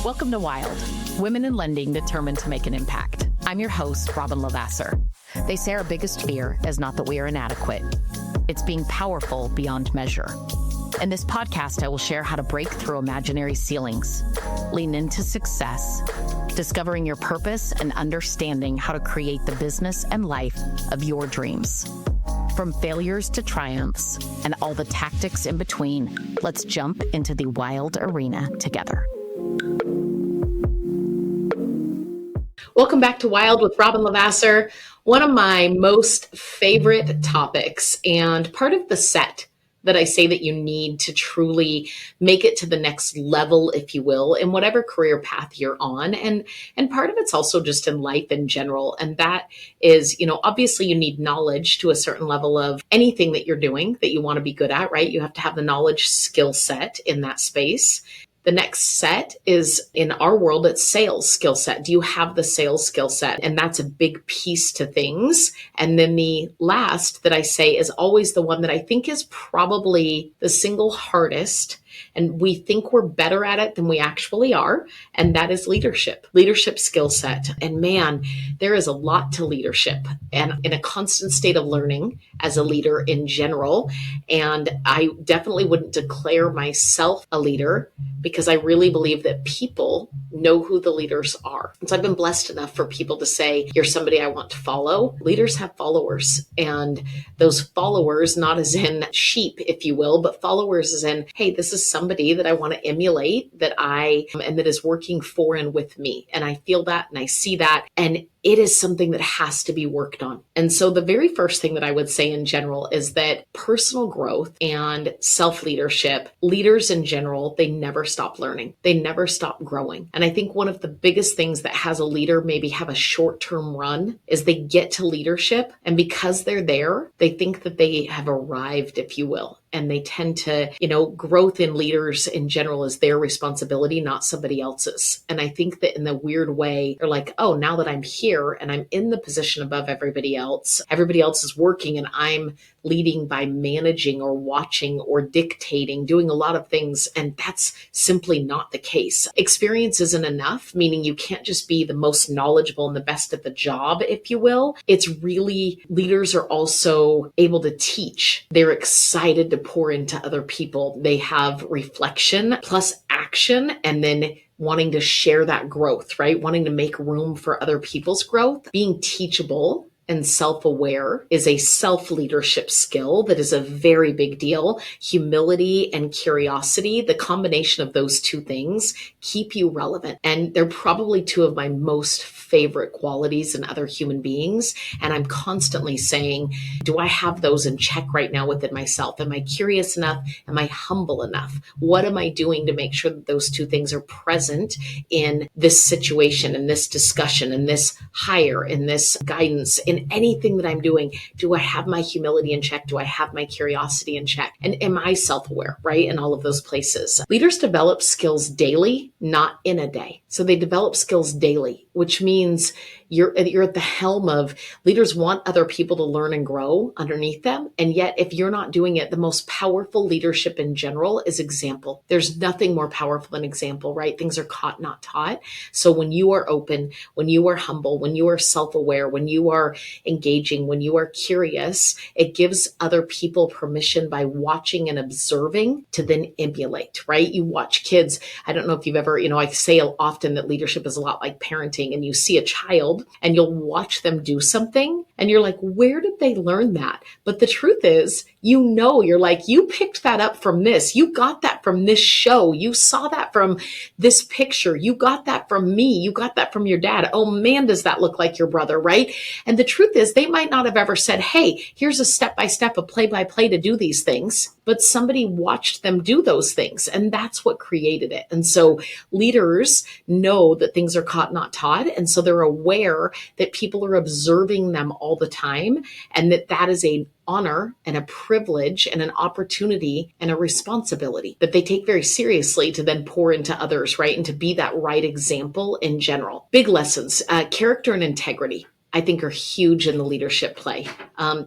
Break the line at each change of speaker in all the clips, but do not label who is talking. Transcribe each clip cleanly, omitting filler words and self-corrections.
Welcome to Wild, Women in Lending Determined to Make an Impact. I'm your host, Robin Lavasser. They say our biggest fear is not that we are inadequate. It's being powerful beyond measure. In this podcast, I will share how to break through imaginary ceilings, lean into success, discovering your purpose, and understanding how to create the business and life of your dreams. From failures to triumphs and all the tactics in between, let's jump into the wild arena together.
Welcome back to Wild with Robin Lavasser, one of my most favorite topics and part of the set that I say that you need to truly make it to the next level, if you will, in whatever career path you're on. And part of it's also just in life in general. And that is, obviously you need knowledge to a certain level of anything that you're doing that you want to be good at, right? You have to have the knowledge skill set in that space. The next set is, in our world, it's sales skill set. Do you have the sales skill set? And that's a big piece to things. And then the last that I say is always the one that I think is probably the single hardest. And we think we're better at it than we actually are. And that is leadership skill set. And man, there is a lot to leadership and in a constant state of learning as a leader in general. And I definitely wouldn't declare myself a leader because I really believe that people know who the leaders are. And so I've been blessed enough for people to say, you're somebody I want to follow. Leaders have followers, and those followers, not as in sheep, if you will, but followers as in, hey, this is somebody that I want to emulate, and that is working for and with me. And I feel that and I see that. And it is something that has to be worked on. And so the very first thing that I would say in general is that personal growth and self-leadership, leaders in general, they never stop learning. They never stop growing. And I think one of the biggest things that has a leader maybe have a short-term run is they get to leadership. And because they're there, they think that they have arrived, if you will. And they tend to, growth in leaders in general is their responsibility, not somebody else's. And I think that in the weird way, they're like, oh, now that I'm here and I'm in the position above everybody else is working and I'm leading by managing or watching or dictating, doing a lot of things. And that's simply not the case. Experience isn't enough, meaning you can't just be the most knowledgeable and the best at the job, if you will. It's really, leaders are also able to teach. They're excited to pour into other people. They have reflection plus action, and then wanting to share that growth, right? Wanting to make room for other people's growth. Being teachable and self-aware is a self-leadership skill that is a very big deal. Humility and curiosity, the combination of those two things keep you relevant. And they're probably two of my most favorite qualities in other human beings. And I'm constantly saying, do I have those in check right now within myself? Am I curious enough? Am I humble enough? What am I doing to make sure that those two things are present in this situation, in this discussion, in this hire, in this guidance, in anything that I'm doing? Do I have my humility in check? Do I have my curiosity in check? And am I self-aware, right? In all of those places. Leaders develop skills daily, not in a day. So they develop skills daily, which means you're at the helm of leaders want other people to learn and grow underneath them. And yet, if you're not doing it, the most powerful leadership in general is example. There's nothing more powerful than example, right? Things are caught, not taught. So when you are open, when you are humble, when you are self-aware, when you are engaging, when you are curious, it gives other people permission by watching and observing to then emulate, right? You watch kids. I don't know if you've ever, I say often that leadership is a lot like parenting, and you see a child and you'll watch them do something and you're like, where did they learn that? But the truth is, you're like, you picked that up from this. You got that from this show. You saw that from this picture. You got that from me. You got that from your dad. Oh man, does that look like your brother, right? And the truth is, they might not have ever said, hey, here's a step-by-step, a play-by-play to do these things, but somebody watched them do those things. And that's what created it. And so leaders know that things are caught, not taught. And so they're aware that people are observing them all the time, and that is an honor and a privilege and an opportunity and a responsibility that they take very seriously to then pour into others, right? And to be that right example in general. Big lessons, character and integrity. I think are huge in the leadership play.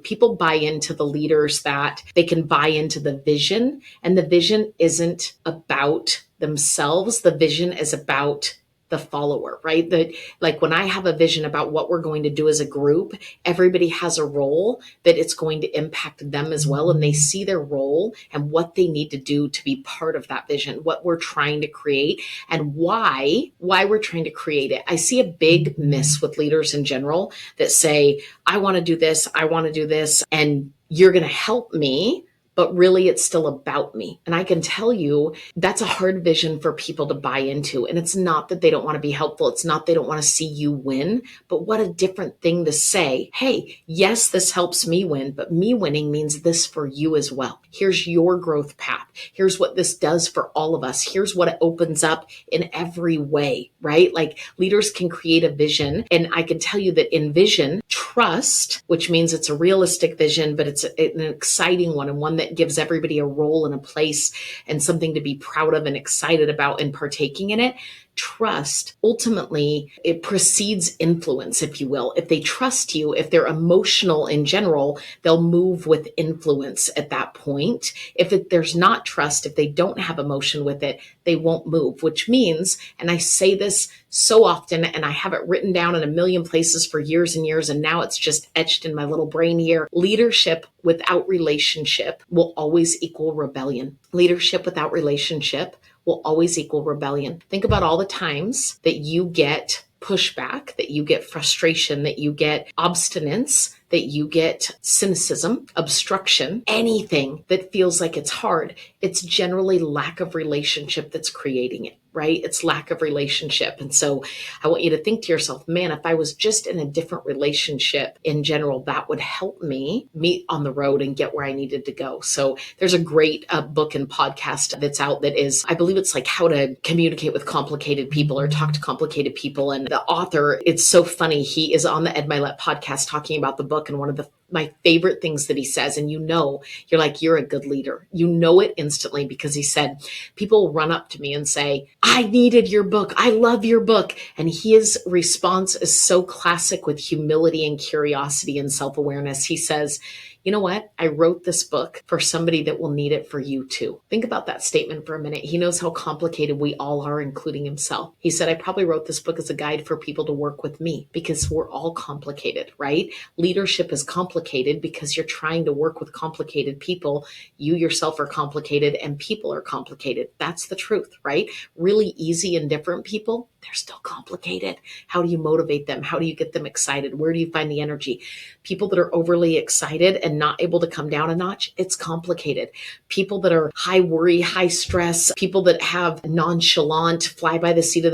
People buy into the leaders that they can buy into the vision, and the vision isn't about themselves. The vision is about the follower, right? That, like, when I have a vision about what we're going to do as a group, everybody has a role that it's going to impact them as well. And they see their role and what they need to do to be part of that vision, what we're trying to create and why we're trying to create it. I see a big miss with leaders in general that say, I want to do this, and you're going to help me, but really it's still about me. And I can tell you that's a hard vision for people to buy into. And it's not that they don't want to be helpful. It's not they don't want to see you win, but what a different thing to say. Hey, yes, this helps me win, but me winning means this for you as well. Here's your growth path. Here's what this does for all of us. Here's what it opens up in every way, right? Like, leaders can create a vision. And I can tell you that in vision, trust, which means it's a realistic vision, but it's an exciting one, and one that gives everybody a role and a place and something to be proud of and excited about and partaking in it. Trust, ultimately, it precedes influence, if you will. If they trust you, if they're emotional in general, they'll move with influence at that point. If there's not trust, if they don't have emotion with it, they won't move, which means, and I say this so often, and I have it written down in a million places for years and years, and now it's just etched in my little brain here. Leadership without relationship will always equal rebellion. Leadership without relationship will always equal rebellion. Think about all the times that you get pushback, that you get frustration, that you get obstinance, that you get cynicism, obstruction, anything that feels like it's hard. It's generally lack of relationship that's creating it, right? It's lack of relationship. And so I want you to think to yourself, man, if I was just in a different relationship in general, that would help me meet on the road and get where I needed to go. So there's a great book and podcast that's out that is, I believe it's like how to communicate with complicated people or talk to complicated people. And the author, it's so funny. He is on the Ed Milet podcast talking about the book. And one of my favorite things that he says, and you're like, you're a good leader. You know it instantly, because he said, people run up to me and say, I needed your book. I love your book. And his response is so classic with humility and curiosity and self-awareness. He says, you know what? I wrote this book for somebody that will need it for you too. Think about that statement for a minute. He knows how complicated we all are, including himself. He said, I probably wrote this book as a guide for people to work with me, because we're all complicated, right? Leadership is complicated because you're trying to work with complicated people. You yourself are complicated and people are complicated. That's the truth, right? Really easy and different people, they're still complicated. How do you motivate them? How do you get them excited? Where do you find the energy? People that are overly excited and not able to come down a notch, it's complicated. People that are high worry, high stress, people that have nonchalant, fly by the seat of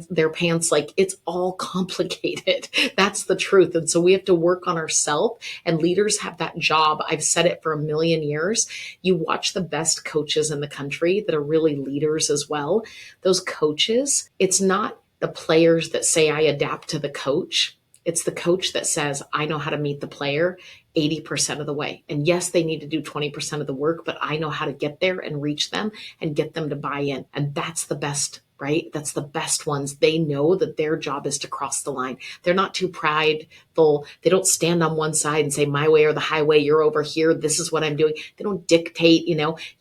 their pants, like, it's all complicated. That's the truth. And so we have to work on ourselves, and leaders have that job. I've said it for a million years. You watch the best coaches in the country that are really leaders as well. Those coaches, it's not the players that say, I adapt to the coach. It's the coach that says, I know how to meet the player 80% of the way. And yes, they need to do 20% of the work, but I know how to get there and reach them and get them to buy in. And that's the best, right? That's the best ones. They know that their job is to cross the line. They're not too prideful. They don't stand on one side and say, my way or the highway, you're over here. This is what I'm doing. They don't dictate,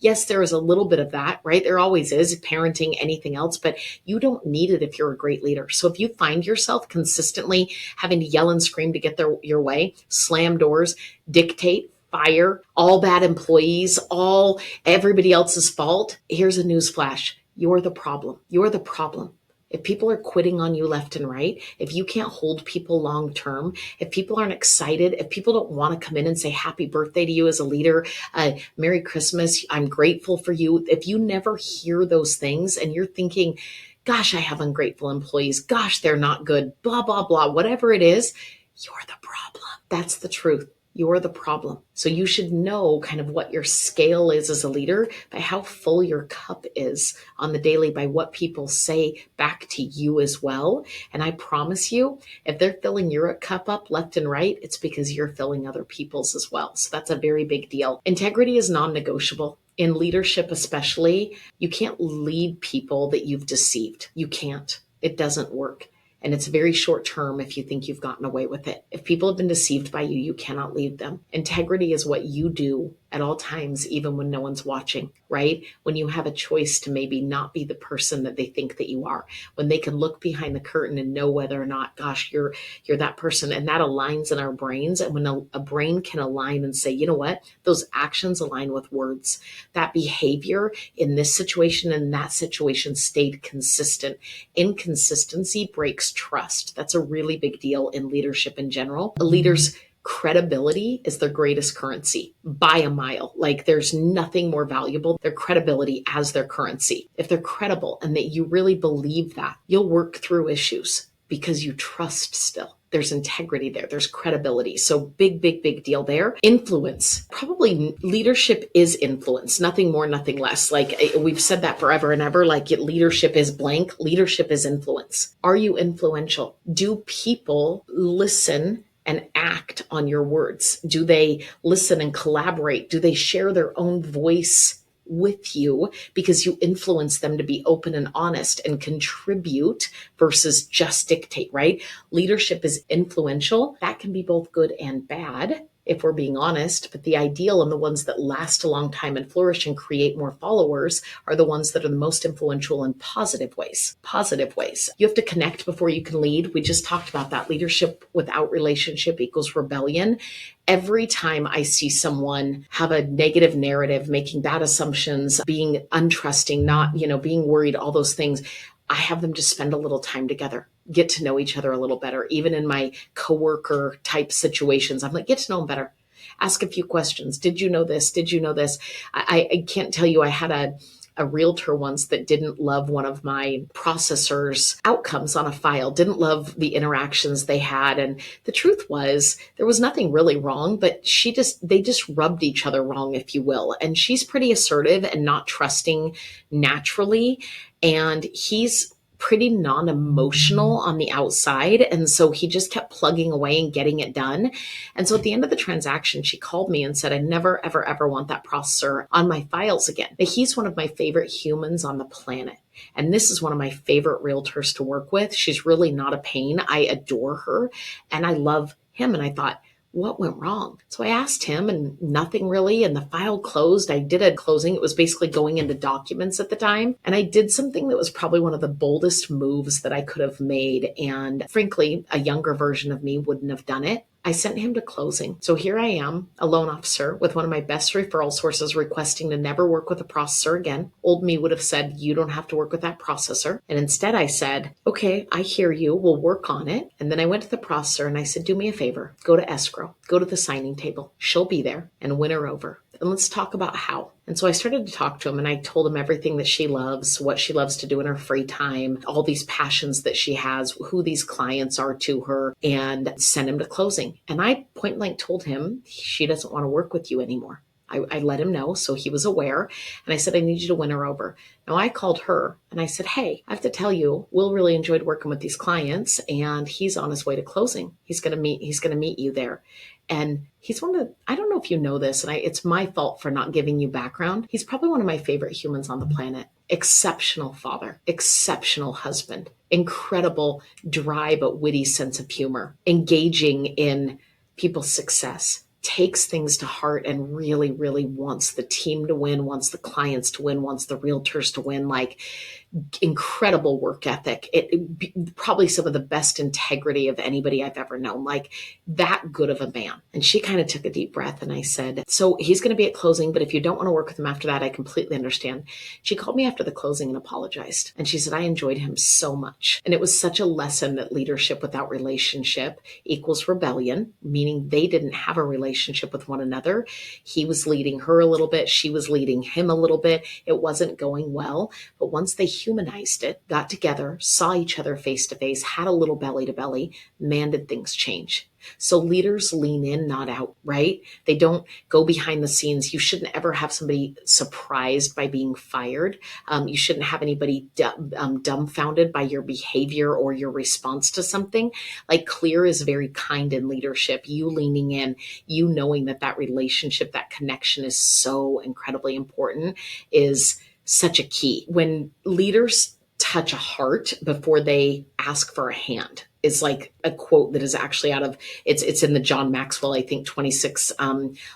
Yes, there is a little bit of that, right? There always is, parenting, anything else, but you don't need it if you're a great leader. So if you find yourself consistently having to yell and scream to get your way, slam doors, dictate, fire, all bad employees, all everybody else's fault, here's a news flash. You're the problem. You're the problem. If people are quitting on you left and right, if you can't hold people long term, if people aren't excited, if people don't want to come in and say happy birthday to you as a leader, Merry Christmas, I'm grateful for you. If you never hear those things and you're thinking, gosh, I have ungrateful employees, gosh, they're not good, blah, blah, blah, whatever it is, you're the problem. That's the truth. You're the problem. So you should know kind of what your scale is as a leader by how full your cup is on the daily, by what people say back to you as well. And I promise you, if they're filling your cup up left and right, it's because you're filling other people's as well. So that's a very big deal. Integrity is non-negotiable. In leadership especially, you can't lead people that you've deceived. You can't. It doesn't work. And it's very short term if you think you've gotten away with it. If people have been deceived by you, you cannot lead them. Integrity is what you do at all times, even when no one's watching, right? When you have a choice to maybe not be the person that they think that you are, when they can look behind the curtain and know whether or not, gosh, you're that person. And that aligns in our brains. And when a brain can align and say, you know what, those actions align with words, that behavior in this situation and that situation stayed consistent. Inconsistency breaks trust. That's a really big deal in leadership in general. A leader's credibility is their greatest currency by a mile. Like there's nothing more valuable, their credibility as their currency. If they're credible and that you really believe that, you'll work through issues because you trust still. There's integrity there. There's credibility. So big, big, big deal there. Influence. Probably leadership is influence. Nothing more, nothing less. Like we've said that forever and ever, like leadership is blank. Leadership is influence. Are you influential? Do people listen and act on your words? Do they listen and collaborate? Do they share their own voice with you because you influence them to be open and honest and contribute versus just dictate, right? Leadership is influential. That can be both good and bad, if we're being honest, but the ideal and the ones that last a long time and flourish and create more followers are the ones that are the most influential in positive ways. Positive ways. You have to connect before you can lead. We just talked about that. Leadership without relationship equals rebellion. Every time I see someone have a negative narrative, making bad assumptions, being untrusting, not, being worried, all those things, I have them just spend a little time together, get to know each other a little better. Even in my coworker type situations, I'm like, get to know them better. Ask a few questions. Did you know this? Did you know this? I can't tell you, I had a realtor once that didn't love one of my processors' outcomes on a file, didn't love the interactions they had. And the truth was there was nothing really wrong, but they just rubbed each other wrong, if you will. And she's pretty assertive and not trusting naturally. And he's pretty non-emotional on the outside. And so he just kept plugging away and getting it done. And so at the end of the transaction, she called me and said, I never, ever, ever want that processor on my files again. But he's one of my favorite humans on the planet. And this is one of my favorite realtors to work with. She's really not a pain. I adore her and I love him. And I thought, what went wrong? So I asked him and nothing really. And the file closed. I did a closing. It was basically going into documents at the time. And I did something that was probably one of the boldest moves that I could have made. And frankly, a younger version of me wouldn't have done it. I sent him to closing. So here I am, a loan officer with one of my best referral sources requesting to never work with a processor again. Old me would have said, you don't have to work with that processor. And instead I said, okay, I hear you. We'll work on it. And then I went to the processor and I said, do me a favor, go to escrow, go to the signing table. She'll be there and win her over. And let's talk about how. And so I started to talk to him and I told him everything that she loves, what she loves to do in her free time, all these passions that she has, who these clients are to her, and sent him to closing. And I point blank told him she doesn't want to work with you anymore. I let him know, so he was aware. And I said, I need you to win her over. Now I called her and I said, hey, I have to tell you, Will really enjoyed working with these clients and he's on his way to closing. He's going to meet you there. And he's I don't know if you know this, and it's my fault for not giving you background. He's probably one of my favorite humans on the planet. Exceptional father, exceptional husband, incredible, dry but witty sense of humor, engaging in people's success, takes things to heart and really, really wants the team to win, wants the clients to win, wants the realtors to win, like incredible work ethic. Probably some of the best integrity of anybody I've ever known, like that good of a man. And she kind of took a deep breath and I said, so he's going to be at closing, but if you don't want to work with him after that, I completely understand. She called me after the closing and apologized. And she said, I enjoyed him so much. And it was such a lesson that leadership without relationship equals rebellion, meaning they didn't have a relationship with one another. He was leading her a little bit. She was leading him a little bit. It wasn't going well. But once they humanized it, got together, saw each other face to face, had a little belly to belly, man, did things change. So leaders lean in, not out, right? They don't go behind the scenes. You shouldn't ever have somebody surprised by being fired. You shouldn't have anybody dumbfounded by your behavior or your response to something. Like Clear is very kind in leadership. You leaning in, you knowing that relationship, that connection is so incredibly important is such a key. When leaders touch a heart before they ask for a hand is like a quote that is actually out of, it's in the John Maxwell, I think 26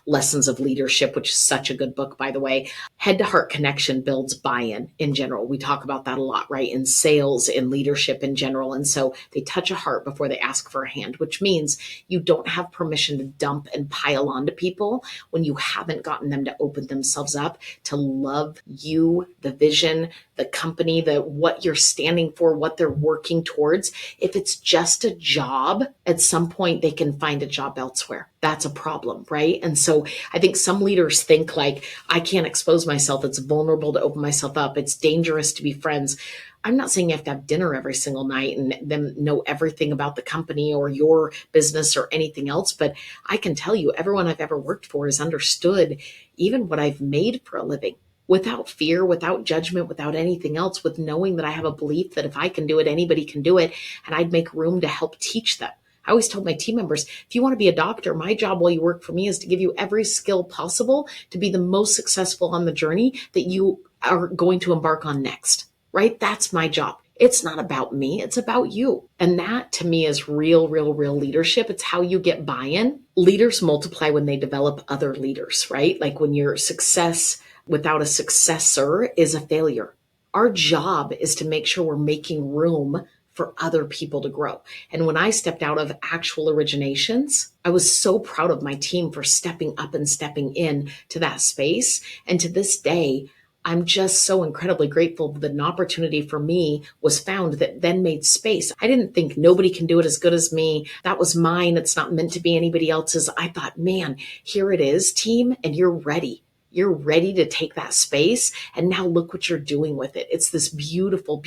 Lessons of Leadership, which is such a good book, by the way. Head to heart connection builds buy-in in general. We talk about that a lot, right? In sales, in leadership in general. And so they touch a heart before they ask for a hand, which means you don't have permission to dump and pile onto people when you haven't gotten them to open themselves up to love you, the vision, the company, what you're standing for, what they're working towards. If it's just a job, at some point they can find a job elsewhere. That's a problem, right? And so I think some leaders think like, I can't expose myself. It's vulnerable to open myself up. It's dangerous to be friends. I'm not saying you have to have dinner every single night and them know everything about the company or your business or anything else. But I can tell you, everyone I've ever worked for has understood even what I've made for a living without fear, without judgment, without anything else, with knowing that I have a belief that if I can do it, anybody can do it. And I'd make room to help teach them. I always told my team members, if you want to be a doctor, my job while you work for me is to give you every skill possible to be the most successful on the journey that you are going to embark on next, right? That's my job. It's not about me. It's about you. And that to me is real leadership. It's how you get buy-in. Leaders multiply when they develop other leaders, right? Like when your success without a successor is a failure. Our job is to make sure we're making room for other people to grow. And when I stepped out of actual originations, I was so proud of my team for stepping up and stepping in to that space. And to this day, I'm just so incredibly grateful that an opportunity for me was found that then made space. I didn't think nobody can do it as good as me. That was mine. It's not meant to be anybody else's. I thought, man, here it is, team, and you're ready. You're ready to take that space. And now look what you're doing with it. It's this beautiful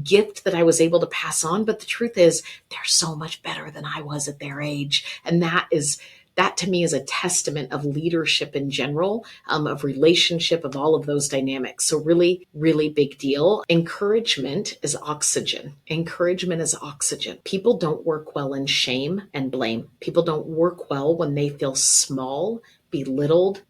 gift that I was able to pass on. But the truth is, they're so much better than I was at their age. And that to me is a testament of leadership in general, of relationship, of all of those dynamics. So really big deal. Encouragement is oxygen. Encouragement is oxygen. People don't work well in shame and blame. People don't work well when they feel small, belittled,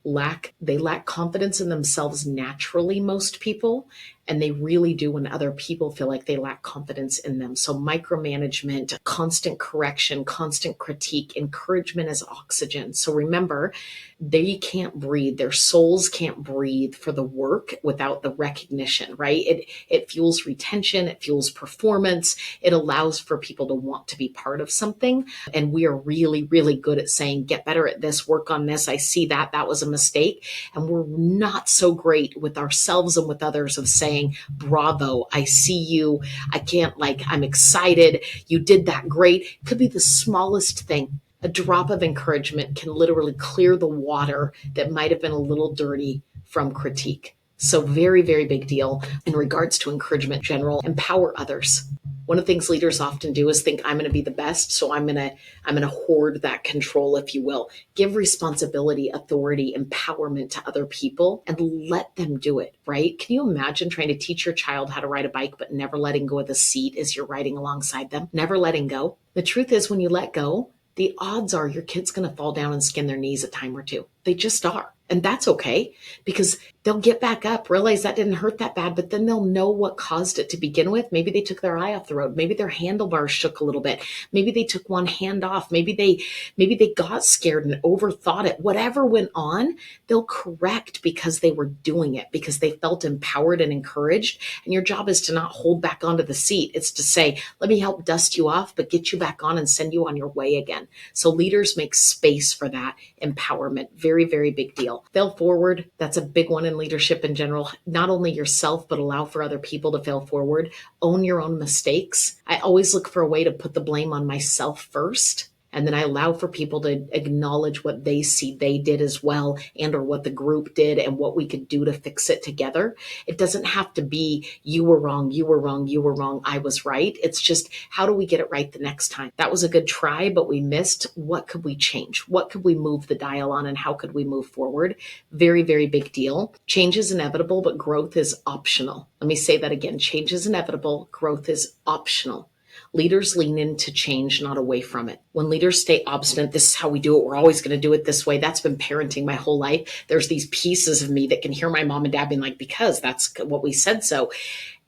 they lack confidence in themselves naturally, most people, and they really do when other people feel like they lack confidence in them. So micromanagement, constant correction, constant critique, encouragement is oxygen. So remember, they can't breathe. Their souls can't breathe for the work without the recognition, right? It fuels retention. It fuels performance. It allows for people to want to be part of something. And we are really good at saying, get better at this, work on this. I see that was a mistake. And we're not so great with ourselves and with others of saying, bravo, I see you. I'm excited. You did that great. It could be the smallest thing. A drop of encouragement can literally clear the water that might have been a little dirty from critique. So very big deal in regards to encouragement in general. Empower others. One of the things leaders often do is think I'm going to be the best, so I'm going to hoard that control, if you will. Give responsibility, authority, empowerment to other people and let them do it, right? Can you imagine trying to teach your child how to ride a bike but never letting go of the seat as you're riding alongside them? Never letting go. The truth is, when you let go, the odds are your kid's going to fall down and skin their knees a time or two. They just are. And that's okay, because they'll get back up, realize that didn't hurt that bad, but then they'll know what caused it to begin with. Maybe they took their eye off the road. Maybe their handlebars shook a little bit. Maybe they took one hand off. Maybe they got scared and overthought it. Whatever went on, they'll correct because they were doing it, because they felt empowered and encouraged. And your job is to not hold back onto the seat. It's to say, let me help dust you off, but get you back on and send you on your way again. So leaders make space for that empowerment. Very big deal. Fail forward. That's a big one in leadership in general. Not only yourself, but allow for other people to fail forward. Own your own mistakes. I always look for a way to put the blame on myself first. And then I allow for people to acknowledge what they see they did as well, and or what the group did and what we could do to fix it together. It doesn't have to be you were wrong, I was right. It's just, how do we get it right the next time? That was a good try, but we missed. What could we change? What could we move the dial on, and how could we move forward? Very big deal. Change is inevitable, but growth is optional. Let me say that again. Change is inevitable. Growth is optional. Leaders lean into change, not away from it. When leaders stay obstinate, this is how we do it, we're always going to do it this way. That's been parenting my whole life. There's these pieces of me that can hear my mom and dad being like, because that's what we said so.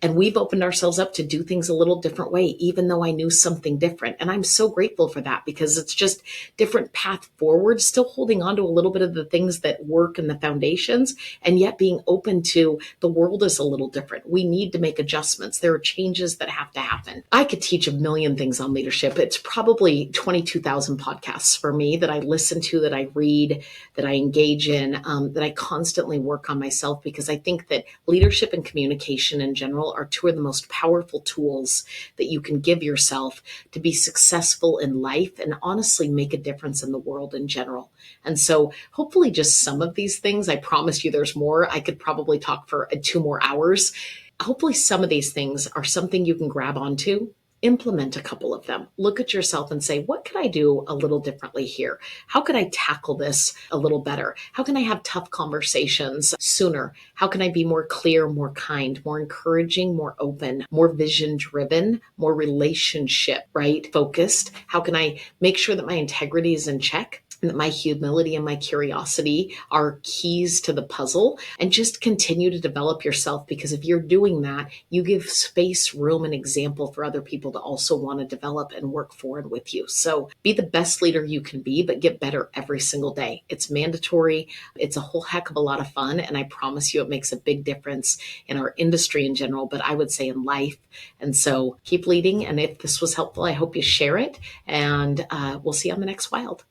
And we've opened ourselves up to do things a little different way, even though I knew something different. And I'm so grateful for that because it's just different path forward, still holding on to a little bit of the things that work and the foundations, and yet being open to the world is a little different. We need to make adjustments. There are changes that have to happen. I could teach a million things on leadership. It's probably 22,000 podcasts for me that I listen to, that I read, that I engage in, that I constantly work on myself, because I think that leadership and communication in general are two of the most powerful tools that you can give yourself to be successful in life and honestly make a difference in the world in general. And so hopefully just some of these things, I promise you there's more. I could probably talk for 2 more hours. Hopefully some of these things are something you can grab onto. Implement a couple of them. Look at yourself and say, what could I do a little differently here? How could I tackle this a little better? How can I have tough conversations sooner? How can I be more clear, more kind, more encouraging, more open, more vision driven, more relationship, right? Focused? How can I make sure that my integrity is in check? And that my humility and my curiosity are keys to the puzzle, and just continue to develop yourself, because if you're doing that, you give space, room, and example for other people to also want to develop and work forward with you. So be the best leader you can be, but get better every single day. It's mandatory. It's a whole heck of a lot of fun. And I promise you it makes a big difference in our industry in general, but I would say in life. And so keep leading. And if this was helpful, I hope you share it, and we'll see you on the next Wild.